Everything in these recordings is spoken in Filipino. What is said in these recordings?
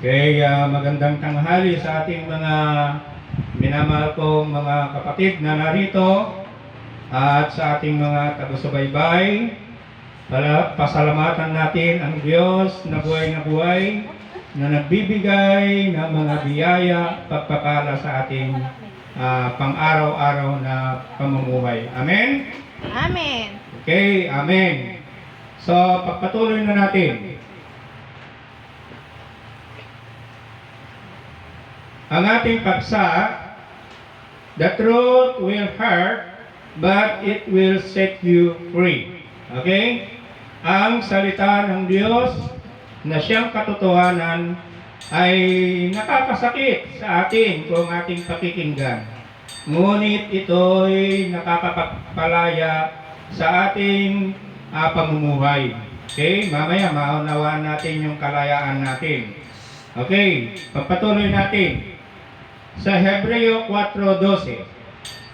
Magandang tanghali sa ating mga minamahal kong mga kapatid na narito at sa ating mga taga-subaybay. Pasalamatan natin ang Diyos na buhay na nagbibigay ng mga biyaya pagpapala sa ating pang-araw-araw na pamumuhay. Amen? Amen. Okay, amen. So, pagpatuloy na natin. Ang ating paksa, the truth will hurt, but it will set you free. Okay? Ang salita ng Diyos na siyang katotohanan ay nakakasakit sa atin kung ating pakikinggan. Ngunit ito'y nakakapagpalaya sa ating pamumuhay. Okay? Mamaya maunawaan natin yung kalayaan natin. Okay? Pagpatuloy natin. Sa Hebreo 4:12,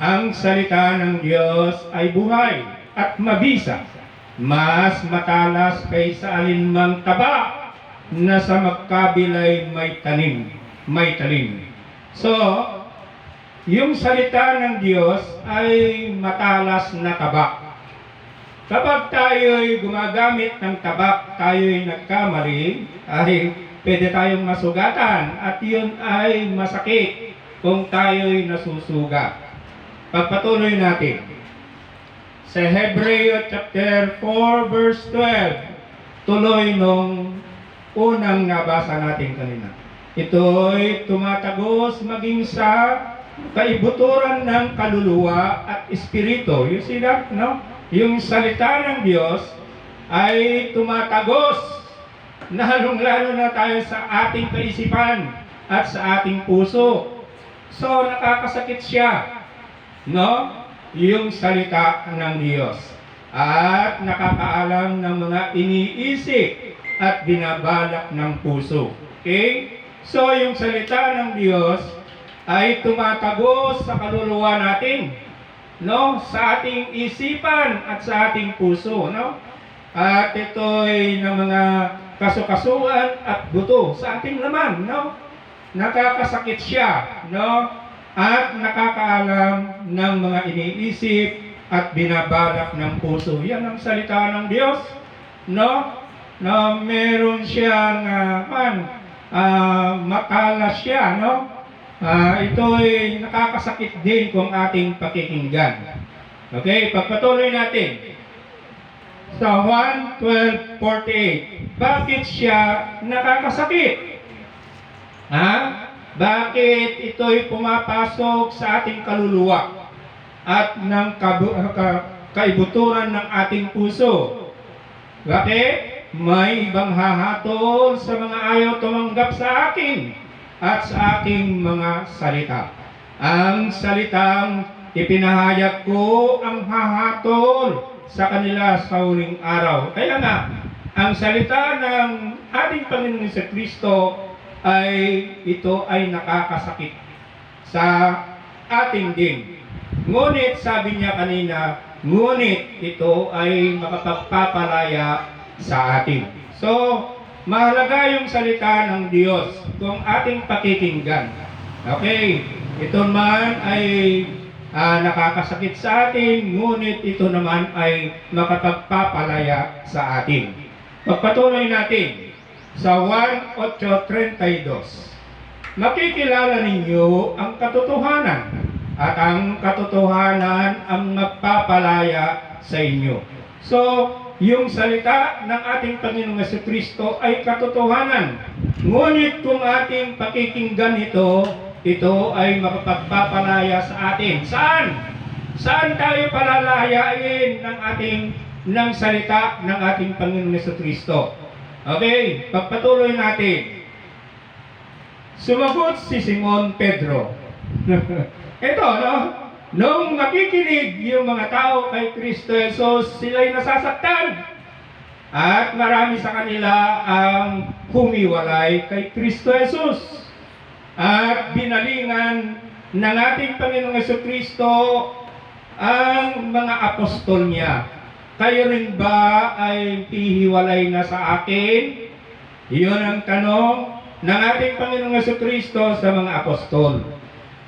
ang salita ng Diyos ay buhay at mabisa, mas matalas kaysa alinmang taba na sa magkabilay may talim. So, yung salita ng Diyos ay matalas na tabak. Kapag tayo'y gumagamit ng tabak, tayo'y nagkamali, ay pwede tayong masugatan at yun ay masakit kung tayo'y nasusugat. Pagpatuloy natin. Sa Hebreo chapter 4 verse 12, tuloy nung unang nabasa natin kanina. Ito'y tumatagos maging sa kaibuturan ng kaluluwa at espiritu. You see that, no? Yung salita ng Diyos ay tumatagos na halong-lalo na tayo sa ating kaisipan at sa ating puso. So, nakakasakit siya, no? Yung salita ng Diyos. At nakakaalam ng mga iniisip at binabalak ng puso. Okay? So, yung salita ng Diyos ay tumatagos sa kaluluwa natin, no? Sa ating isipan at sa ating puso, no? At ito'y ng mga kasukasuan at buto sa ating laman, no? Nakakasakit siya, no? At nakakaalam ng mga iniisip at binabalak ng puso. Yan ang salita ng Diyos, no? Na meron siyang matalas siya, no? Ito'y nakakasakit din kung ating pakikinggan. Okay, pagpatuloy natin. Sa 1:12-48, bakit siya nakakasakit? Bakit ito'y pumapasok sa ating kaluluwa at ng kaibuturan ng ating puso? Bakit? May ibang hahatol sa mga ayaw tumanggap sa akin at sa aking mga salita. Ang salitang ipinahayag ko ang hahatol sa kanila sa huling araw. Kaya nga, ang salita ng ating Panginoon sa Kristo ay ito ay nakakasakit sa ating din. Ngunit sabi niya kanina, ngunit ito ay makapagpapalaya sa atin. So, mahalaga yung salita ng Diyos kung ating pakikinggan. Okay, ito man ay nakakasakit sa atin, ngunit ito naman ay makapagpapalaya sa atin. Pagpatuloy natin sa 1:8-32. Makikilala ninyo ang katotohanan at ang katotohanan ang magpapalaya sa inyo. So, yung salita ng ating Panginoong Jesucristo ay katotohanan. Ngunit kung ating pakikinggan ito ay makapagpapalaya sa atin. Saan? Saan tayo palalayain ng salita ng ating Panginoong Jesucristo? Okay, pagpatuloy natin. Sumagot si Simon Pedro. Ito, no? Nung nakikinig yung mga tao kay Kristo Jesus, sila'y nasasaktan. At marami sa kanila ang humiwalay kay Kristo Jesus. At binalingan ng ating Panginoong Jesucristo ang mga apostol niya. Kayo rin ba ay hihiwalay na sa akin? Iyon ang tanong. ng ating Panginoong Jesucristo sa mga apostol.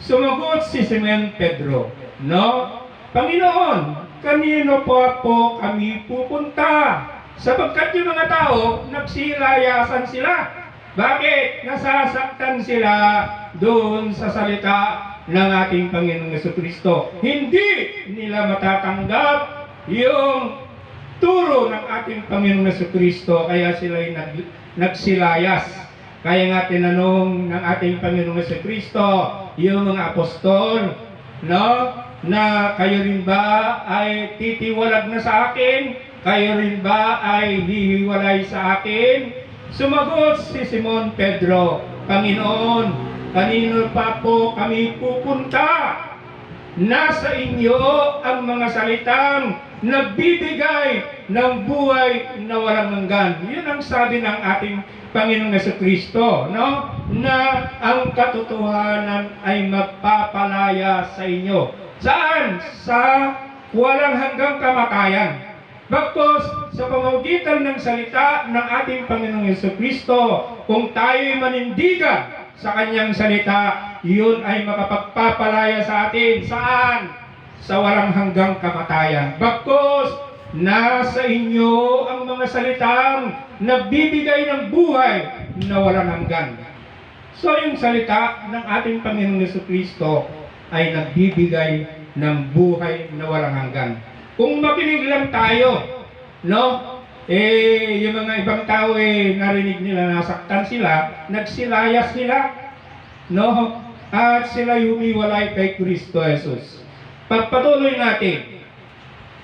Sumagot si Simon Pedro, no? Panginoon, kanino po kami pupunta? Sapagkat yung mga tao, nagsilayasan sila. Bakit? Nasasaktan sila doon sa salita ng ating Panginoong Jesucristo. Hindi nila matatanggap yung turo ng ating Panginoong Jesucristo, kaya sila'y nagsilayas. Kaya nga tinanong ng ating Panginoong Jesucristo, yung mga apostol, no, na kayo rin ba ay titiwalag na sa akin? Kayo rin ba ay hihiwalay sa akin? Sumagot si Simon Pedro, Panginoon, kanino pa po kami pupunta? Nasa inyo ang mga salitang nagbibigay ng buhay na walang hanggan. Yun ang sabi ng ating Panginoong Jesucristo, no? Na ang katotohanan ay magpapalaya sa inyo. Saan? Sa walang hanggang kamatayan. Bagkus sa pamamagitan ng salita ng ating Panginoong Jesucristo, kung tayo'y manindigan sa kanyang salita, yun ay makapagpapalaya sa atin. Saan? Sa walang hanggang kamatayan. Bagkus, nasa inyo ang mga salitang nagbibigay ng buhay na walang hanggan. So yung salita ng ating Panginoong Jesucristo ay nagbibigay ng buhay na walang hanggan. Kung makinig lang tayo, no? Yung mga ibang tao narinig nila nasaktan sila, nagsilayas sila, no? At sila humiwalay kay Kristo Jesus. Pagpatuloy natin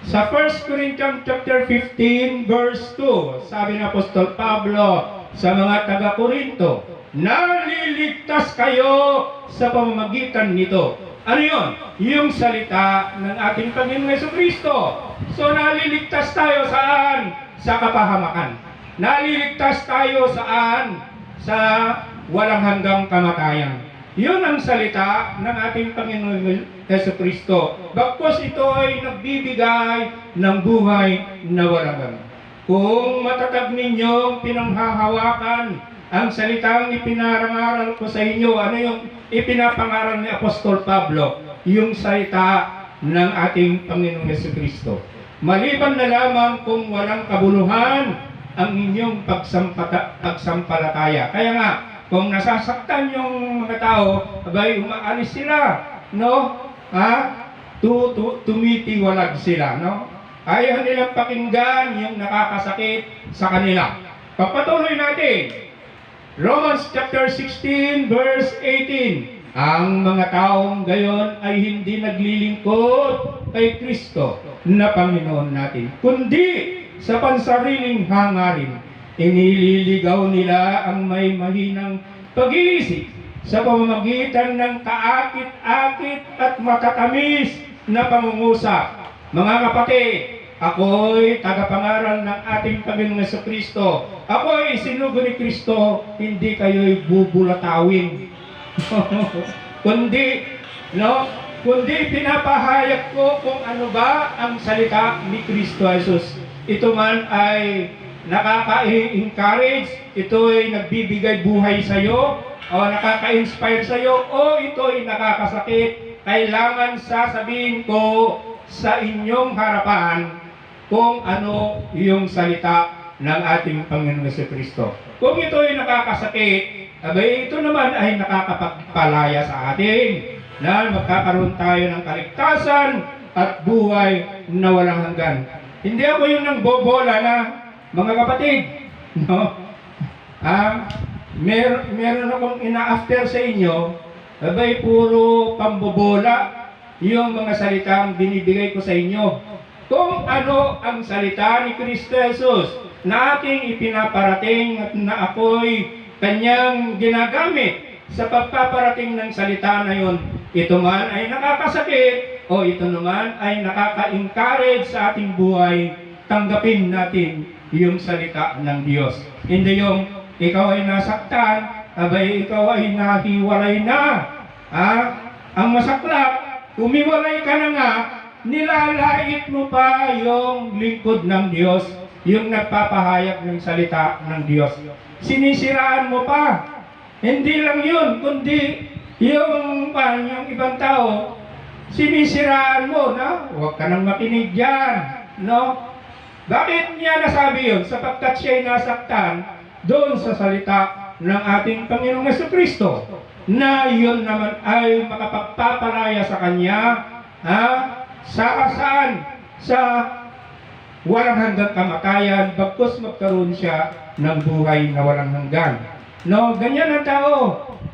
sa 1 Corinthians chapter 15 verse 2, sabi ng Apostol Pablo sa mga taga-Korinto, naliligtas kayo sa pamamagitan nito. Ano yun? Yung salita ng ating Panginoong Jesucristo. So naliligtas tayo saan? Sa kapahamakan. Naliligtas tayo saan? Sa walang hanggang kamatayan. Yun ang salita ng ating Panginoong Jesucristo. Bagkus ito ay nagbibigay ng buhay na walang hanggan. Kung matatag ninyong pinanghahawakan ang salitang ipinarangaral ko sa inyo, ano yung ipinapangaral ni Apostol Pablo? Yung salita ng ating Panginoong Jesucristo. Maliban na lamang kung walang kabuluhan ang inyong pagsampalataya. Kaya nga, kung nasasaktan yung mga tao, abay umaalis sila, no? Tumitiwalag sila, no? Ayaw nilang pakinggan yung nakakasakit sa kanila. Papatuloy natin. Romans chapter 16 verse 18. Ang mga taong gayon ay hindi naglilingkod kay Kristo na Panginoon natin, kundi sa pansariling hangarin. Inililigaw nila ang may mahinang pag-iisip sa pamamagitan ng kaakit-akit at matatamis na pangungusap. Mga kapatid, ako'y tagapangaral ng ating Panginoong Jesucristo. Ako'y sinugo ni Kristo, hindi kayo'y bubulatawin. kundi pinapahayag ko kung ano ba ang salita ni Kristo Jesus. Ito man ay nakaka-encourage, ito ay nagbibigay buhay sa iyo, o nakaka-inspire sa iyo, o ito ay nakakasakit. Kailangan sasabihin ko sa inyong harapan kung ano yung salita ng ating Panginoong Jesucristo. Kung ito ay nakakasakit, abay ito naman ay nakakapagpalaya sa atin na magkakaroon tayo ng kaligtasan at buhay na walang hanggan. Hindi ako yung nangbobola na, mga kapatid, no? Meron akong ina-after sa inyo, abay puro pambobola yung mga salitang binibigay ko sa inyo. Kung ano ang salita ni Kristo Jesus na aking ipinaparating at na ako'y kanyang ginagamit sa pagpaparating ng salita na yun, ito man ay nakakasakit o ito naman ay nakaka-encourage sa ating buhay, tanggapin natin yung salita ng Diyos. Hindi yung ikaw ay nasaktan, abay ikaw ay nahiwalay na. Ang masaklap, umiwalay ka na nga, nilalait mo pa yung lingkod ng Diyos, yung nagpapahayag ng salita ng Diyos. Sinisiraan mo pa. hindi lang yun, kundi yung ibang tao, sinisiraan mo na huwag ka nang makinig dyan. No? Bakit niya nasabi yun? Sapagkat siya'y nasaktan doon sa salita ng ating Panginoong Jesucristo na yun naman ay makapagpapalaya sa kanya saan? Sa walang hanggang kamatayan, bagkus magkaroon siya ng buhay na walang hanggan. No, ganyan ang tao.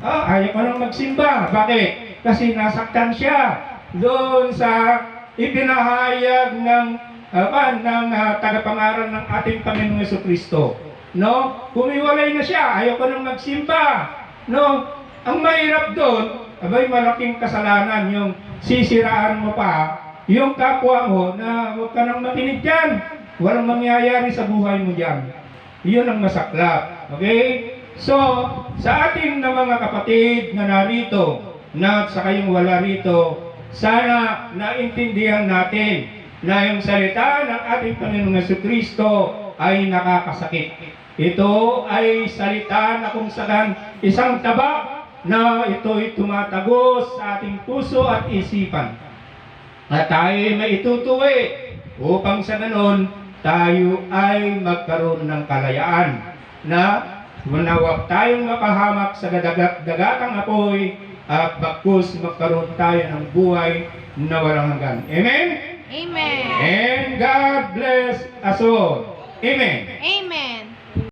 Ayaw ko nang magsimba. Bakit? Kasi nasaktan siya doon sa ipinahayag ng tagapangaral ng ating Panginoong Jesucristo. No? Kumiwalay na siya. Ayaw ko nang magsimba. No? Ang mahirap doon, abay malaking kasalanan yung sisiraan mo pa yung kapwa mo na huwag ka nang makinig dyan. Walang mangyayari sa buhay mo dyan. Yun ang masaklap. Okay? So, sa ating na mga kapatid na narito, na sa kayong wala rito, sana naintindihan natin na yung salita ng ating Panginoong Jesucristo ay nakakasakit. Ito ay salita na kung saan isang tabak na ito'y tumatagos sa ating puso at isipan. At tayo ay maitutuwi upang sa ganon tayo ay magkaroon ng kalayaan na huwag tayong mapahamak sa dagatang apoy at bagkus magkaroon tayo ng buhay na walang hanggan. Amen? Amen. And God bless us all. Amen. Amen.